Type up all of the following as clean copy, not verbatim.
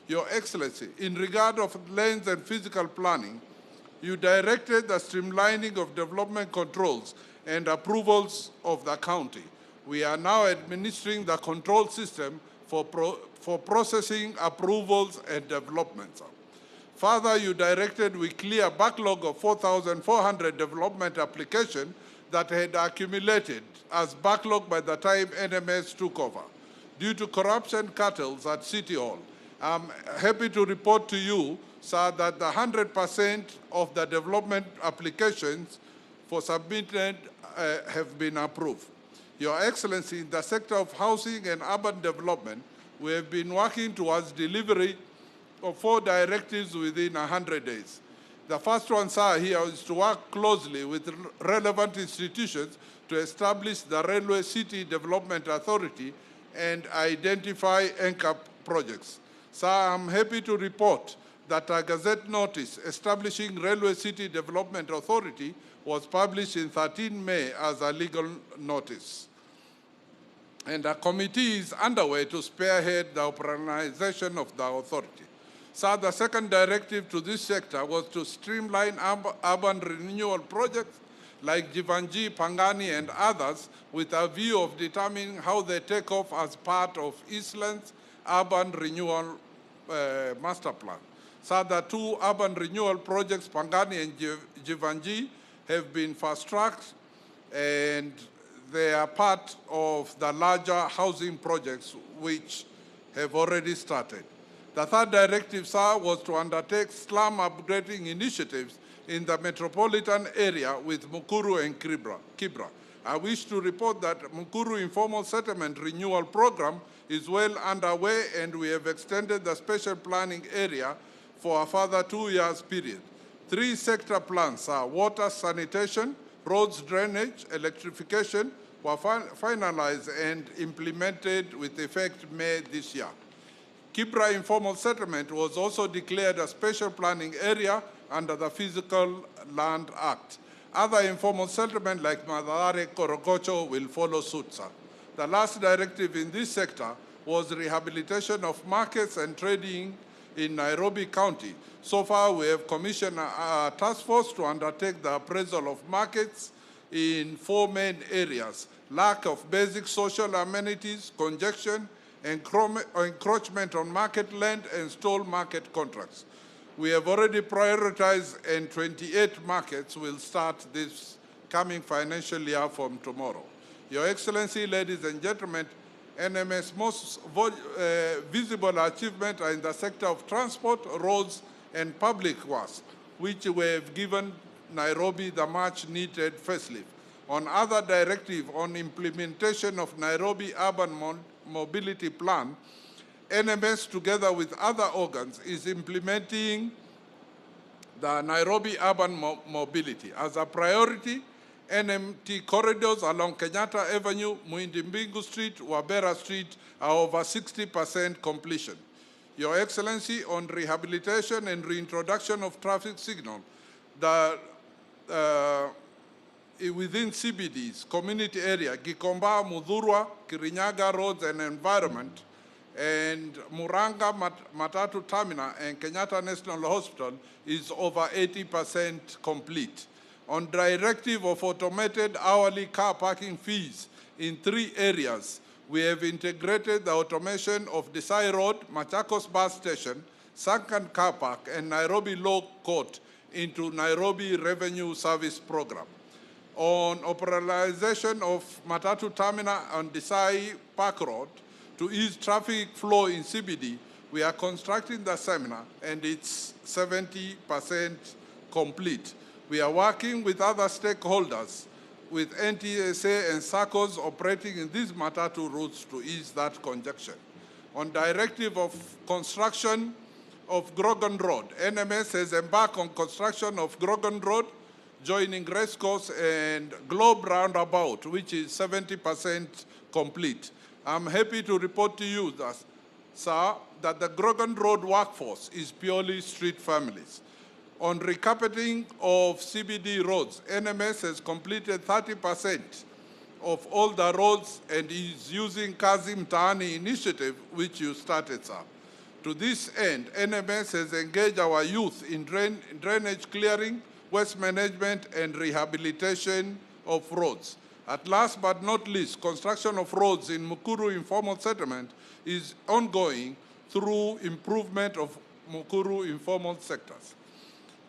Your Excellency, in regard of lands and physical planning, you directed the streamlining of development controls and approvals of the county. We are now administering the control system for processing approvals and developments. Further, you directed we clear a backlog of 4,400 development applications that had accumulated as backlog by the time NMS took over due to corruption cartels at City Hall. I'm happy to report to you, sir, that the 100% of the development applications for submitted have been approved. Your Excellency, in the sector of housing and urban development, we have been working towards delivery of 4 directives within 100 days. The first one, sir, here is to work closely with relevant institutions to establish the Railway City Development Authority and identify anchor projects. Sir, I'm happy to report that a Gazette notice establishing Railway City Development Authority was published in 13 May as a legal notice. And a committee is underway to spearhead the operationalization of the authority. Sir, the second directive to this sector was to streamline urban renewal projects like Jivanji, Pangani, and others with a view of determining how they take off as part of Eastland's urban renewal master plan. So the 2 urban renewal projects, Pangani and Jivanji, have been fast-tracked, and they are part of the larger housing projects which have already started. The third directive, sir, was to undertake slum upgrading initiatives in the metropolitan area with Mukuru and Kibra. I wish to report that Mukuru Informal Settlement Renewal Program is well underway, and we have extended the special planning area for a further 2 years period. 3 sector plans are water, sanitation, roads, drainage, electrification were finalized and implemented with effect May this year. Kibra Informal Settlement was also declared a special planning area under the Physical Land Act. Other informal settlements like Madare, Korogocho will follow suit, sir. The last directive in this sector was rehabilitation of markets and trading in Nairobi County. So far, we have commissioned a task force to undertake the appraisal of markets in 4 main areas: lack of basic social amenities, congestion, encroachment on market land, and stole market contracts. We have already prioritized, and 28 markets will start this coming financial year from tomorrow. Your Excellency, ladies and gentlemen, NMS most visible achievement are in the sector of transport, roads, and public works, which we have given Nairobi the much-needed facelift. On other directive on implementation of Nairobi Urban Mobility Plan, NMS, together with other organs, is implementing the Nairobi Urban Mobility. As a priority, NMT corridors along Kenyatta Avenue, Muindi Street, Wabera Street are over 60% completion. Your Excellency, on rehabilitation and reintroduction of traffic signal, within CBDs, community area, Gikomba, Mudhurwa, Kirinyaga roads and environment, and Muranga Matatu Terminal and Kenyatta National Hospital is over 80% complete. On directive of automated hourly car parking fees in 3 areas, we have integrated the automation of Desai Road, Machakos Bus Station, Sunken Car Park, and Nairobi Law Court into Nairobi Revenue Service Program. On operationalization of Matatu Terminal on Desai Park Road to ease traffic flow in CBD, we are constructing the seminar, and it's 70% complete. We are working with other stakeholders, with NTSA and SACCOs operating in these Matatu routes to ease that congestion. On directive of construction of Grogan Road, NMS has embarked on construction of Grogan Road, joining Racecourse and Globe Roundabout, which is 70% complete. I'm happy to report to you, sir, that the Grogan Road workforce is purely street families. On recarpeting of CBD roads, NMS has completed 30% of all the roads and is using Kazi Mtaani initiative, which you started, sir. To this end, NMS has engaged our youth in drainage clearing, waste management, and rehabilitation of roads. At last but not least, construction of roads in Mukuru informal settlement is ongoing through improvement of Mukuru informal sectors.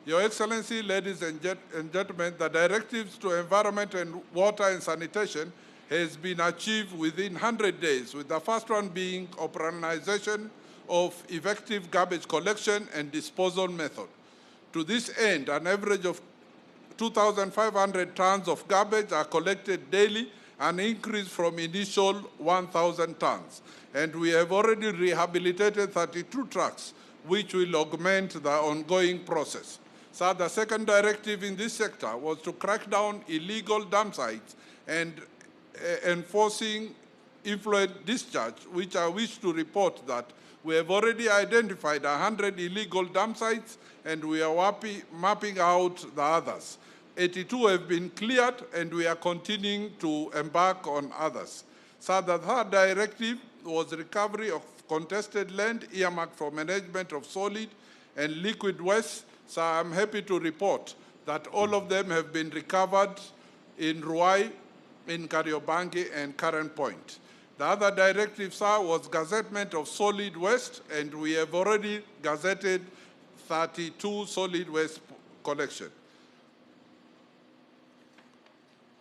Your Excellency, ladies and gentlemen, the directives to environment and water and sanitation has been achieved within 100 days, with the first one being operationalization of effective garbage collection and disposal method. To this end, an average of 2,500 tons of garbage are collected daily, an increase from initial 1,000 tons. And we have already rehabilitated 32 trucks, which will augment the ongoing process. So the second directive in this sector was to crack down illegal dump sites and enforcing effluent discharge, which I wish to report that we have already identified 100 illegal dump sites, and we are mapping out the others. 82 have been cleared, and we are continuing to embark on others. So the third directive was recovery of contested land earmarked for management of solid and liquid waste. So I'm happy to report that all of them have been recovered in Ruai, in Kariobangi, and Current Point. The other directive, sir, was gazettement of solid waste, and we have already gazetted 32 solid waste collection.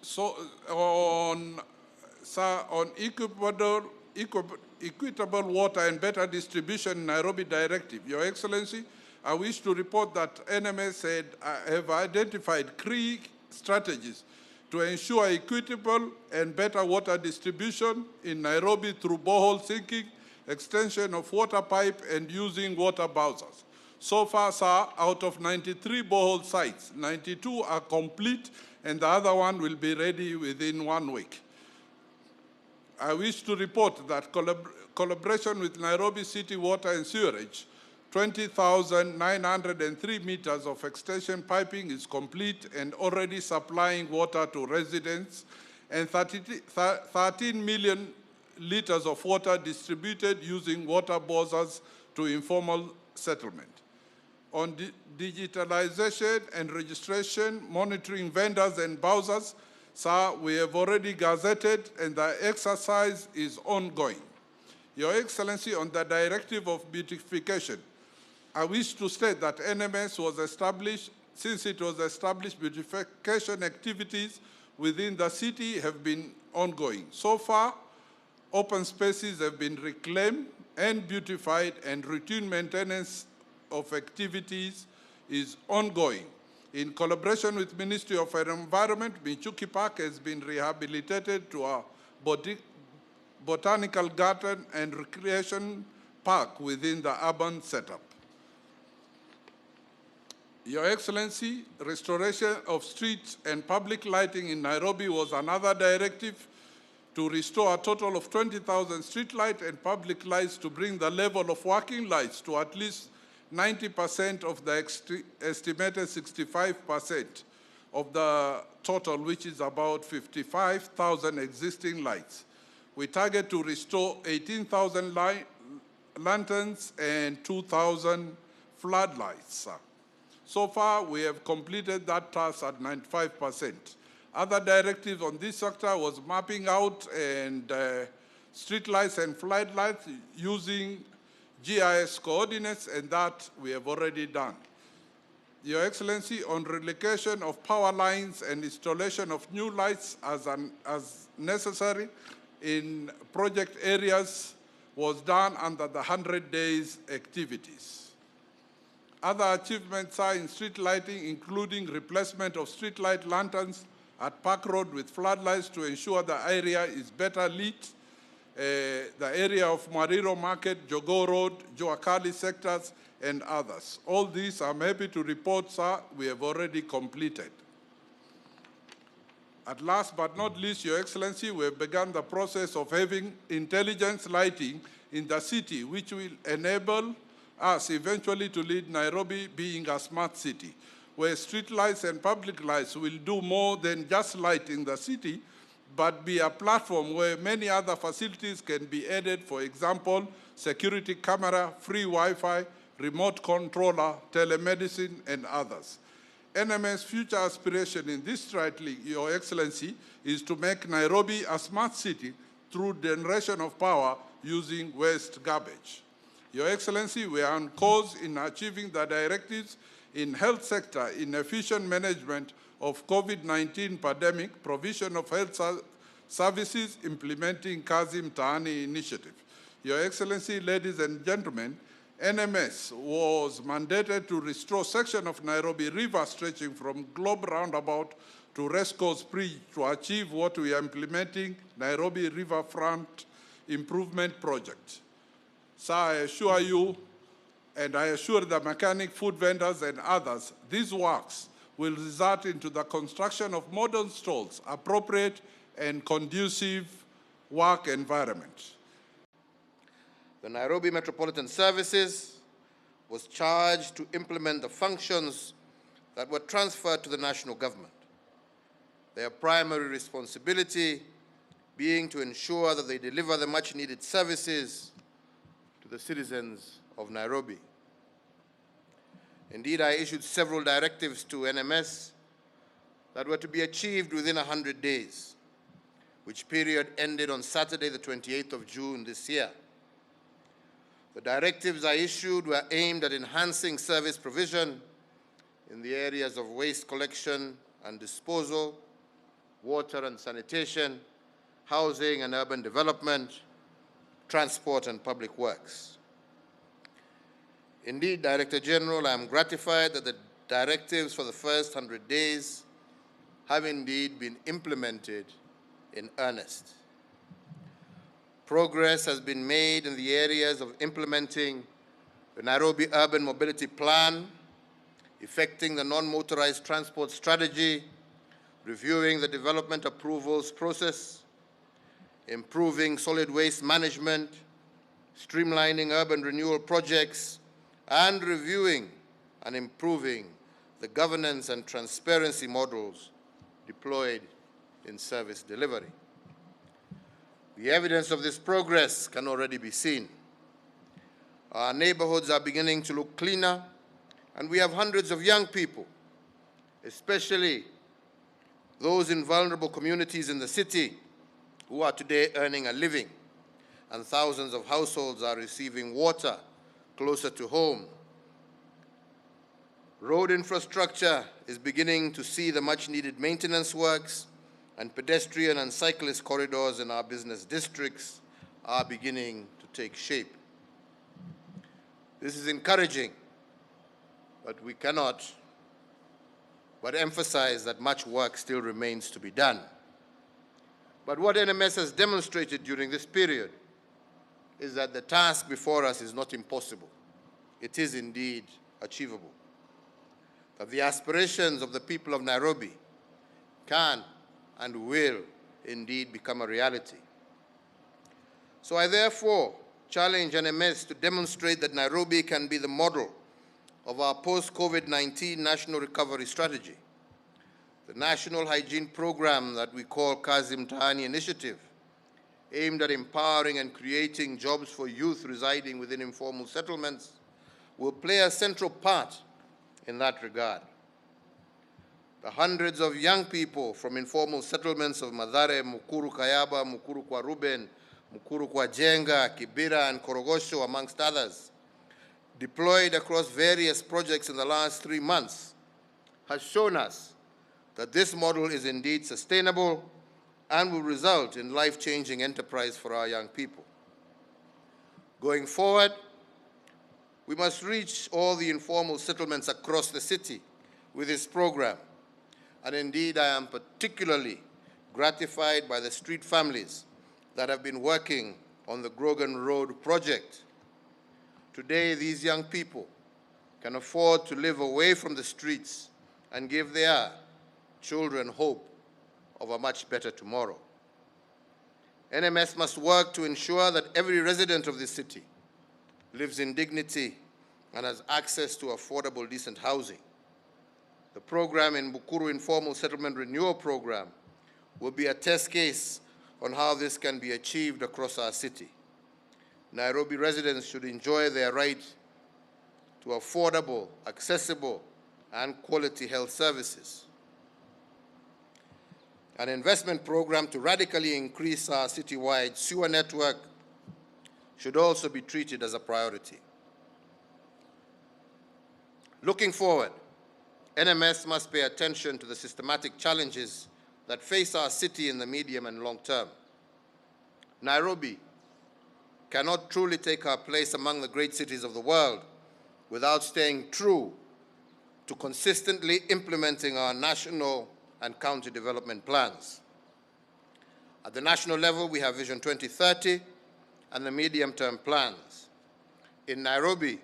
So on equitable water and better distribution Nairobi directive, Your Excellency, I wish to report that NMS have identified 3 strategies to ensure equitable and better water distribution in Nairobi through borehole sinking, extension of water pipe, and using water bowsers. So far, sir, out of 93 borehole sites, 92 are complete, and the other one will be ready within 1 week. I wish to report that collaboration with Nairobi City Water and Sewerage, 20,903 meters of extension piping is complete and already supplying water to residents, and 13 million liters of water distributed using water bowsers to informal settlement. On digitalization and registration, monitoring vendors and bowsers, sir, we have already gazetted, and the exercise is ongoing. Your Excellency, on the directive of beautification, I wish to state that NMS was established, since it was established, beautification activities within the city have been ongoing. So far, open spaces have been reclaimed and beautified, and routine maintenance of activities is ongoing. In collaboration with Ministry of Environment, Michuki Park has been rehabilitated to a botanical garden and recreation park within the urban setup. Your Excellency, restoration of streets and public lighting in Nairobi was another directive to restore a total of 20,000 street lights and public lights to bring the level of working lights to at least 90% of the estimated 65% of the total, which is about 55,000 existing lights. We target to restore 18,000 lanterns and 2,000 floodlights, sir. So far, we have completed that task at 95%. Other directives on this sector was mapping out and street lights and floodlights using GIS coordinates, and that we have already done. Your Excellency, on relocation of power lines and installation of new lights as necessary in project areas was done under the 100 days activities. Other achievements are in street lighting, including replacement of street light lanterns at Park Road with floodlights to ensure the area is better lit, the area of Mariro Market, Jogo Road, Joakali sectors, and others. All these, I'm happy to report, sir, we have already completed. At last but not least, Your Excellency, we have begun the process of having intelligence lighting in the city, which will enable us eventually to lead Nairobi being a smart city, where street lights and public lights will do more than just lighting the city, but be a platform where many other facilities can be added, for example, security camera, free Wi-Fi, remote controller, telemedicine, and others. NMS future aspiration in this strategy, Your Excellency, is to make Nairobi a smart city through generation of power using waste garbage. Your Excellency, we are on course in achieving the directives in health sector in efficient management of COVID-19 pandemic, provision of health services, implementing Kazi Mtaani initiative. Your Excellency, ladies and gentlemen, NMS was mandated to restore section of Nairobi River stretching from Globe Roundabout to Resco's Bridge to achieve what we are implementing, Nairobi Riverfront Improvement Project. So I assure you, and I assure the mechanic, food vendors, and others, these works will result into the construction of modern stalls, appropriate and conducive work environment. The Nairobi Metropolitan Services was charged to implement the functions that were transferred to the national government. Their primary responsibility being to ensure that they deliver the much-needed services to the citizens of Nairobi. Indeed, I issued several directives to NMS that were to be achieved within 100 days, which period ended on Saturday, the 28th of June this year. The directives I issued were aimed at enhancing service provision in the areas of waste collection and disposal, water and sanitation, housing and urban development, transport and public works. Indeed, Director General, I am gratified that the directives for the first 100 days have indeed been implemented in earnest. Progress has been made in the areas of implementing the Nairobi Urban Mobility Plan, effecting the non-motorized transport strategy, reviewing the development approvals process, improving solid waste management, streamlining urban renewal projects, and reviewing and improving the governance and transparency models deployed in service delivery. The evidence of this progress can already be seen. Our neighborhoods are beginning to look cleaner, and we have hundreds of young people, especially those in vulnerable communities in the city, who are today earning a living, and thousands of households are receiving water closer to home. Road infrastructure is beginning to see the much-needed maintenance works, and pedestrian and cyclist corridors in our business districts are beginning to take shape. This is encouraging, but we cannot but emphasize that much work still remains to be done. But what NMS has demonstrated during this period is that the task before us is not impossible. It is indeed achievable. That the aspirations of the people of Nairobi can and will indeed become a reality. So I therefore challenge NMS to demonstrate that Nairobi can be the model of our post-COVID-19 national recovery strategy. The national hygiene program that we call Kazi Mtaani initiative, aimed at empowering and creating jobs for youth residing within informal settlements, will play a central part in that regard. The hundreds of young people from informal settlements of Mathare, Mukuru Kayaba, Mukuru kwa Ruben, Mukuru kwa Jenga, Kibera, and Korogosho, amongst others, deployed across various projects in the last 3 months, has shown us that this model is indeed sustainable and will result in life-changing enterprise for our young people. Going forward, we must reach all the informal settlements across the city with this program. And indeed, I am particularly gratified by the street families that have been working on the Grogan Road project. Today, these young people can afford to live away from the streets and give their children hope of a much better tomorrow. NMS must work to ensure that every resident of this city lives in dignity and has access to affordable, decent housing. The program in Bukuru Informal Settlement Renewal Program will be a test case on how this can be achieved across our city. Nairobi residents should enjoy their right to affordable, accessible, and quality health services. An investment program to radically increase our citywide sewer network should also be treated as a priority. Looking forward, NMS must pay attention to the systematic challenges that face our city in the medium and long term. Nairobi cannot truly take her place among the great cities of the world without staying true to consistently implementing our national and county development plans. At the national level, we have Vision 2030 and the medium-term plans. In Nairobi,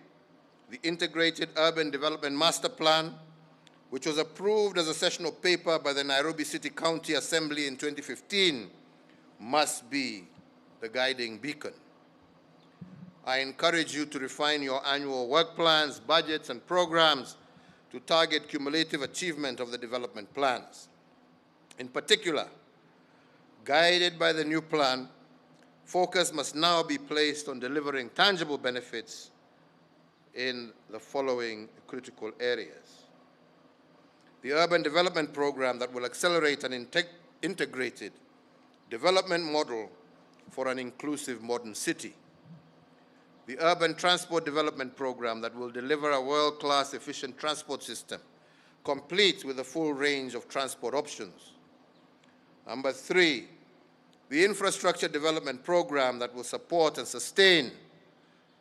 the Integrated Urban Development Master Plan, which was approved as a sessional paper by the Nairobi City County Assembly in 2015, must be the guiding beacon. I encourage you to refine your annual work plans, budgets, and programs to target cumulative achievement of the development plans. In particular, guided by the new plan, focus must now be placed on delivering tangible benefits in the following critical areas. The urban development program that will accelerate an integrated development model for an inclusive modern city. The urban transport development program that will deliver a world-class efficient transport system, complete with a full range of transport options. Number 3, the infrastructure development program that will support and sustain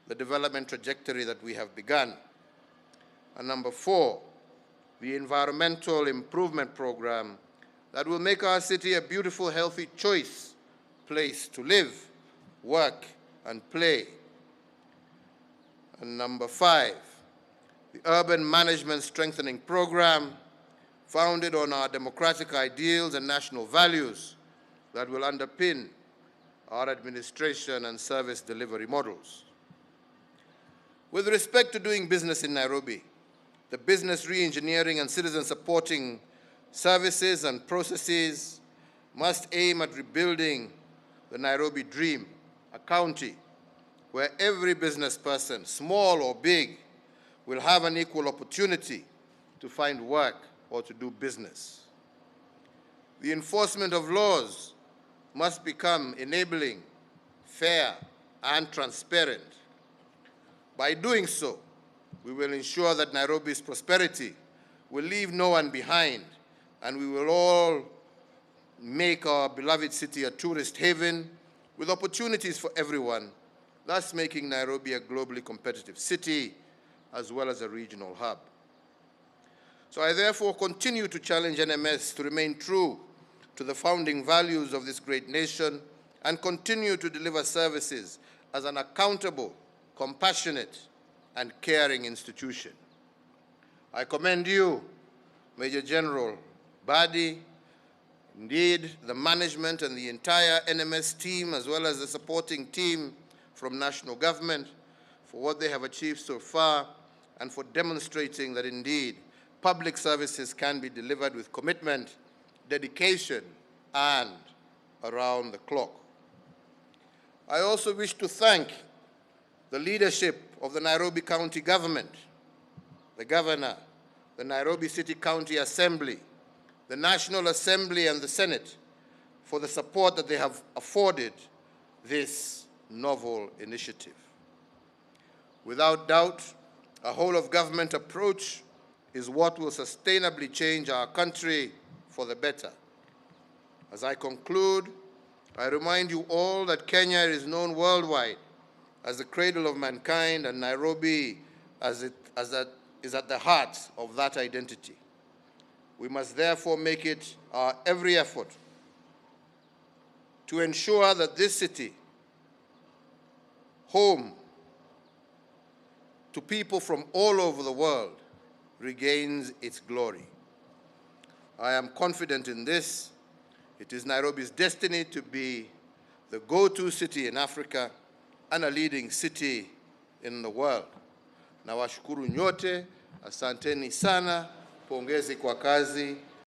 the development trajectory that we have begun. And number 4, the environmental improvement program that will make our city a beautiful, healthy place to live, work, and play. And number 5, the urban management strengthening program founded on our democratic ideals and national values that will underpin our administration and service delivery models. With respect to doing business in Nairobi, the business re-engineering and citizen supporting services and processes must aim at rebuilding the Nairobi dream, a county where every business person, small or big, will have an equal opportunity to find work or to do business. The enforcement of laws must become enabling, fair, and transparent. By doing so, we will ensure that Nairobi's prosperity will leave no one behind, and we will all make our beloved city a tourist haven with opportunities for everyone, thus making Nairobi a globally competitive city as well as a regional hub. So I therefore continue to challenge NMS to remain true to the founding values of this great nation and continue to deliver services as an accountable, compassionate, and caring institution. I commend you, Major General Badi, indeed the management and the entire NMS team, as well as the supporting team from national government, for what they have achieved so far and for demonstrating that indeed public services can be delivered with commitment, dedication, and around the clock. I also wish to thank the leadership of the Nairobi County Government, the Governor, the Nairobi City County Assembly, the National Assembly, and the Senate for the support that they have afforded this novel initiative. Without doubt, a whole-of-government approach is what will sustainably change our country for the better. As I conclude, I remind you all that Kenya is known worldwide as the cradle of mankind, and Nairobi is at the heart of that identity. We must therefore make it our every effort to ensure that this city, home to people from all over the world, regains its glory. I am confident in this. It is Nairobi's destiny to be the go-to city in Africa and a leading city in the world. Nawashukuru nyote, asanteni sana, pongezi kwa kazi.